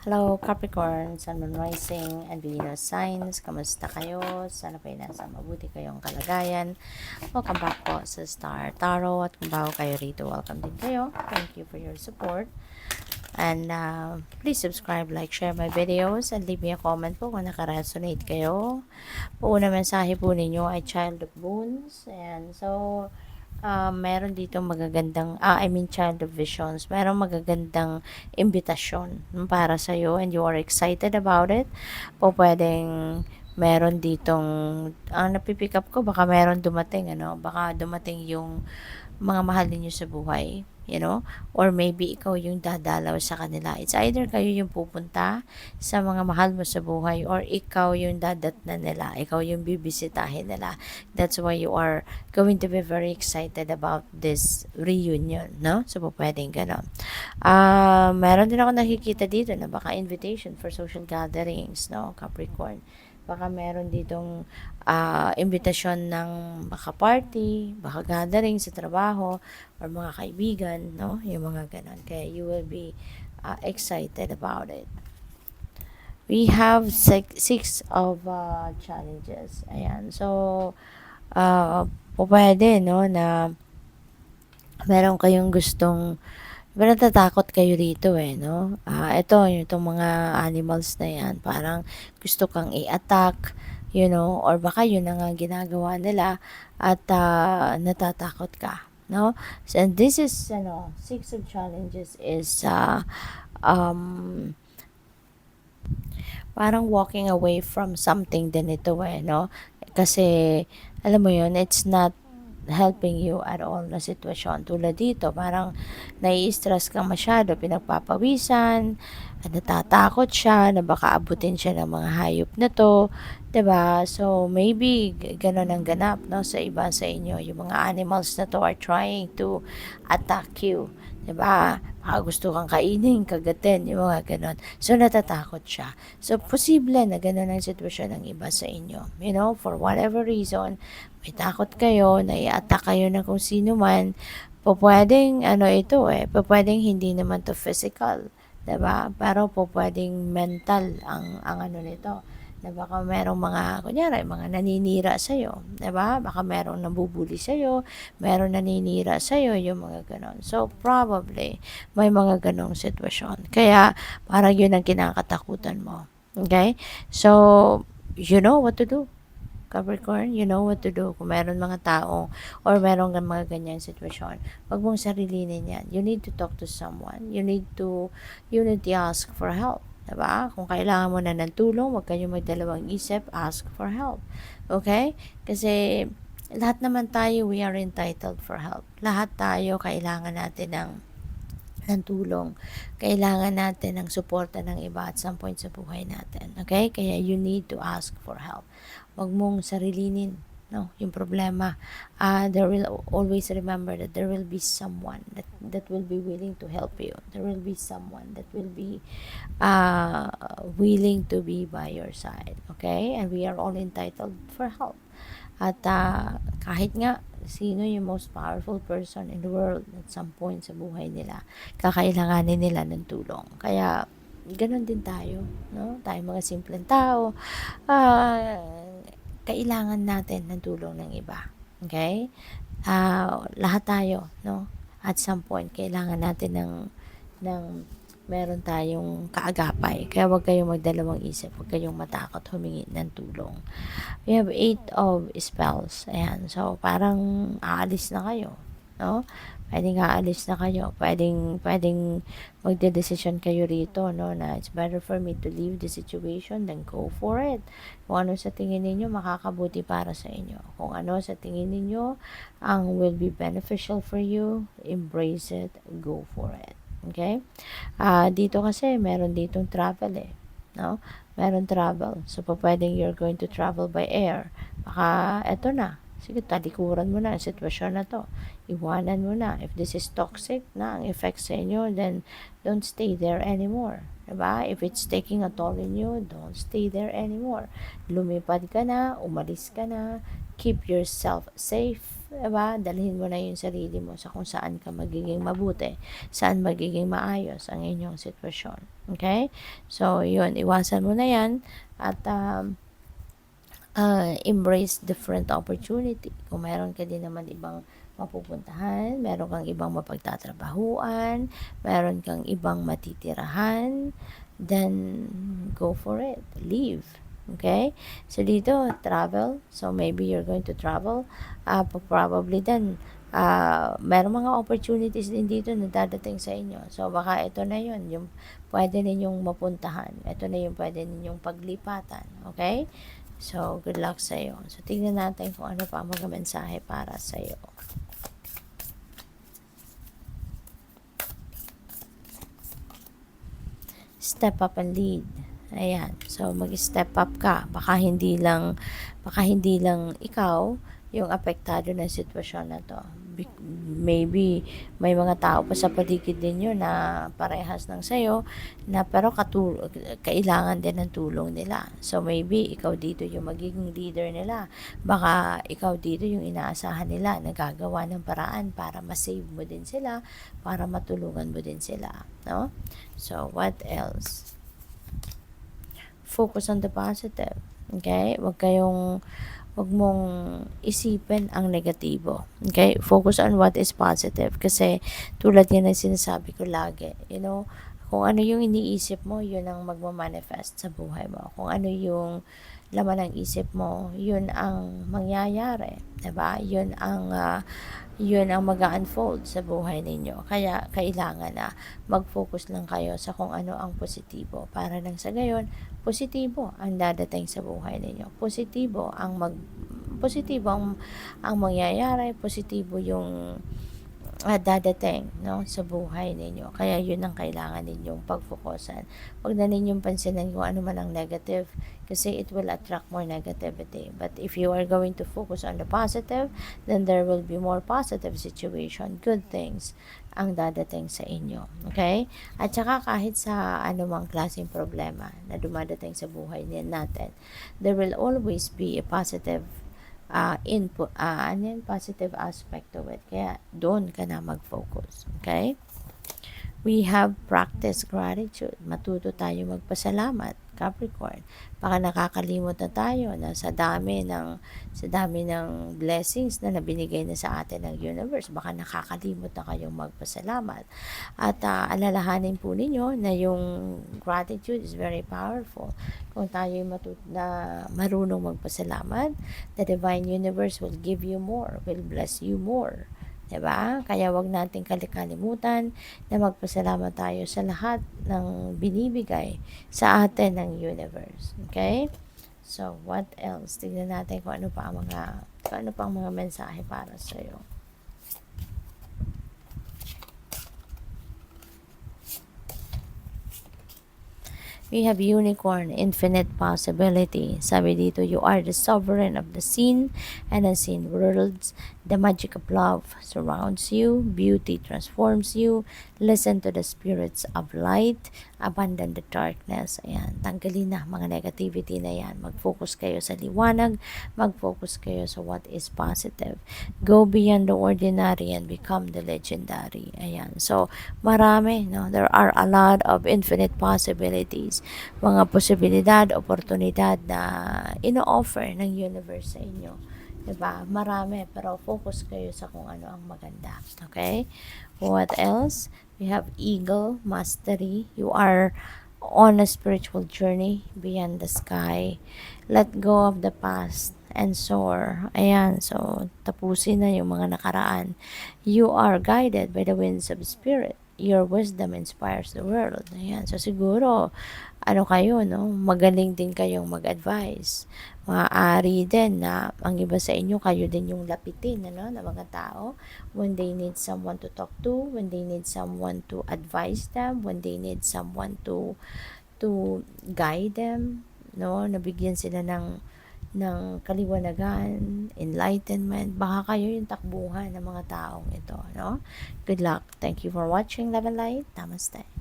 Hello Capricorn, Sun, Moon, Rising, and Venus signs. Kamusta kayo? Sana po ay nasa mabuti kayong kalagayan. Welcome back po sa Star Tarot. At kung bago kayo rito, welcome din kayo. Thank you for your support. And please subscribe, like, share my videos, and leave me a comment po kung nakaresonate kayo. Una mensahe po ninyo ay Child of Boons. And so, meron dito magagandang, Child of Visions. Meron magagandang imbitasyon para sa'yo and you are excited about it. O pwedeng meron ditong, ang napipick up ko, baka meron dumating, baka dumating yung mga mahal ninyo sa buhay, or maybe ikaw yung dadalaw sa kanila. It's either kayo yung pupunta sa mga mahal mo sa buhay or ikaw yung dadatnan nila, ikaw yung bibisitahin nila. That's why you are going to be very excited about this reunion, no? So, pwedeng ganon. Meron din ako nakikita dito na baka invitation for social gatherings, no, Capricorn. Baka meron ditong invitation ng baka party, baka gathering sa trabaho, or mga kaibigan, no? Yung mga ganon. Kaya you will be excited about it. We have six of challenges. Ayan. So, pwede, no, na meron kayong gustong, natatakot kayo rito no? Ito, itong mga animals na yan, parang gusto kang i-attack, or baka yun na nga ginagawa nila at natatakot ka, no? So, and this is, six of challenges is, parang walking away from something din ito no? Kasi, alam mo yun, it's not helping you at all na sitwasyon. Tulad dito, parang nai-stress ka masyado, pinagpapawisan, natatakot siya na baka abutin siya ng mga hayop na to, 'di ba? So maybe ganun ang ganap, no, sa iba sa inyo. Yung mga animals na to are trying to attack you, 'di ba? Baka gusto kang kainin, kagatin, yung mga ganun. So natatakot siya. So posible na ganun ang sitwasyon ng iba sa inyo. For whatever reason, may takot kayo, nai-attack kayo ng kung sino man, pwedeng pwedeng hindi naman to physical, 'di ba? Pero pwedeng mental ang ano nito. Na baka merong mga, kunyari, mga naninira sa'yo, 'di ba? Baka merong nabubuli sa'yo, merong naninira sa'yo, yung mga ganon. So, probably, may mga ganong sitwasyon. Kaya, parang yun ang kinakatakutan mo. Okay? So, you know what to do. Capricorn, you know what to do. Kung meron mga tao or meron kang mga ganyan sitwasyon, wag mong sarilinin yan. You need to talk to someone. You need to ask for help. Diba? Kung kailangan mo na ng tulong, wag kayong magdalawang isip, ask for help. Okay? Kasi lahat naman tayo, we are entitled for help. Lahat tayo, kailangan natin ng tulong. Kailangan natin ng suporta ng iba at some point sa buhay natin. Okay? Kaya you need to ask for help. Wag mong sarilinin, no, yung problema. There will always remember that there will be someone that will be willing to help you. There will be someone that will be willing to be by your side. Okay? And we are all entitled for help. At kahit nga sino yung most powerful person in the world at some point sa buhay nila, kakailanganin nila ng tulong. Kaya, ganun din tayo, no? Tayo mga simpleng tao, kailangan natin ng tulong ng iba. Okay? Lahat tayo, no? At some point, kailangan natin ng meron tayong kaagapay. Kaya huwag kayong magdalawang isip. Huwag kayong matakot humingi ng tulong. We have 8 of spells. Ayan. So, parang aalis na kayo. No? Pwedeng aalis na kayo. Pwedeng magdedesisyon kayo rito, no? Na it's better for me to leave the situation than go for it. Kung ano sa tingin ninyo makakabuti para sa inyo. Kung ano sa tingin ninyo ang will be beneficial for you, embrace it, go for it. Okay? Dito kasi, meron ditong travel no? Meron travel. So, pwedeng you're going to travel by air. Baka, eto na. Sige, talikuran mo na ang sitwasyon na to. Iwanan mo na. If this is toxic na ang effect sa inyo, then don't stay there anymore. Diba? If it's taking a toll on you, don't stay there anymore. Lumipad ka na, umalis ka na, keep yourself safe. Diba? Dalhin mo na yung sarili mo sa kung saan ka magiging mabuti, saan magiging maayos ang inyong sitwasyon. Okay? So, yun, iwasan mo na yan at embrace different opportunity. Kung meron ka din naman ibang mapupuntahan, meron kang ibang mapagtatrabahuan, meron kang ibang matitirahan, then go for it. Leave. Okay? So, dito, travel. So, maybe you're going to travel. Probably then, meron mga opportunities din dito na dadating sa inyo. So, baka ito na yun, yung pwede ninyong mapuntahan. Ito na yung pwede ninyong paglipatan. Okay? So, good luck sa iyo. So, tingnan natin kung ano pa ang mga mensahe para sa iyo. Step up and lead. Ayan. So, mag-step up ka. Baka hindi lang ikaw yung apektado ng sitwasyon na to. Maybe may mga tao pa sa paligid ninyo na parehas ng sayo na pero kailangan din ng tulong nila. So maybe ikaw dito yung magiging leader nila. Baka ikaw dito yung inaasahan nila na gagawa ng paraan para ma-save mo din sila, para matulungan mo din sila, no? So what else? Focus on the positive. Okay? Wag mong isipin ang negatibo. Okay? Focus on what is positive. Kasi, tulad yan ang sinasabi ko lagi. You know, kung ano yung iniisip mo, yun ang magmamanifest sa buhay mo. Kung ano yung laman ng isip mo, yun ang mangyayari. Diba? Yun ang mag-unfold sa buhay ninyo. Kaya, kailangan na mag-focus lang kayo sa kung ano ang positibo. Para lang sa gayon, positibo ang dadating sa buhay ninyo. Positibo ang mangyayari, positibo yung dadating, no, sa buhay ninyo. Kaya yun ang kailangan ninyong pagfokusan. Huwag na ninyong pansinin kung ano man ang negative kasi it will attract more negativity. But if you are going to focus on the positive, then there will be more positive situation, good things ang dadating sa inyo. Okay? At saka kahit sa anumang klaseng problema na dumadating sa buhay natin, there will always be a positive input, positive aspect to it. Kaya, doon ka na mag-focus. Okay? We have practiced gratitude. Matuto tayo magpasalamat. Capricorn. Baka nakakalimot na tayo na sa dami ng blessings na nabinigay na sa atin ng universe. Baka nakakalimot na kayong magpasalamat. At alalahanin po ninyo na yung gratitude is very powerful. Kung tayo na marunong magpasalamat, the divine universe will give you more, will bless you more. Diba? Kaya wag nating kalimutan na magpasalamat tayo sa lahat ng binibigay sa atin ng universe. Okay? So, what else? Tignan natin kung ano pa ang mga mensahe para sa iyo. We have unicorn, infinite possibility. Sabi dito, you are the sovereign of the seen and unseen worlds. The magic of love surrounds you. Beauty transforms you. Listen to the spirits of light. Abandon the darkness. Ayan, tanggalin na mga negativity na yan. Mag-focus kayo sa liwanag. Mag-focus kayo sa what is positive. Go beyond the ordinary and become the legendary. Ayan, so marami, no? There are a lot of infinite possibilities. Mga posibilidad, oportunidad na ino-offer ng universe sa inyo. Diba? Marami, pero focus kayo sa kung ano ang maganda. Okay? What else? We have eagle, mastery. You are on a spiritual journey beyond the sky. Let go of the past and soar. Ayan, so tapusin na yung mga nakaraan. You are guided by the winds of spirit. Your wisdom inspires the world. Ayan, so siguro kayo, no? Magaling din kayong mag-advise. Maaari din na ang iba sa inyo, kayo din yung lapitin, ng mga tao when they need someone to talk to, when they need someone to advise them, when they need someone to guide them, no? Nabigyan sila ng kaliwanagan, enlightenment. Baka kayo yung takbuhan ng mga taong ito, no? Good luck. Thank you for watching. Love and light. Namaste.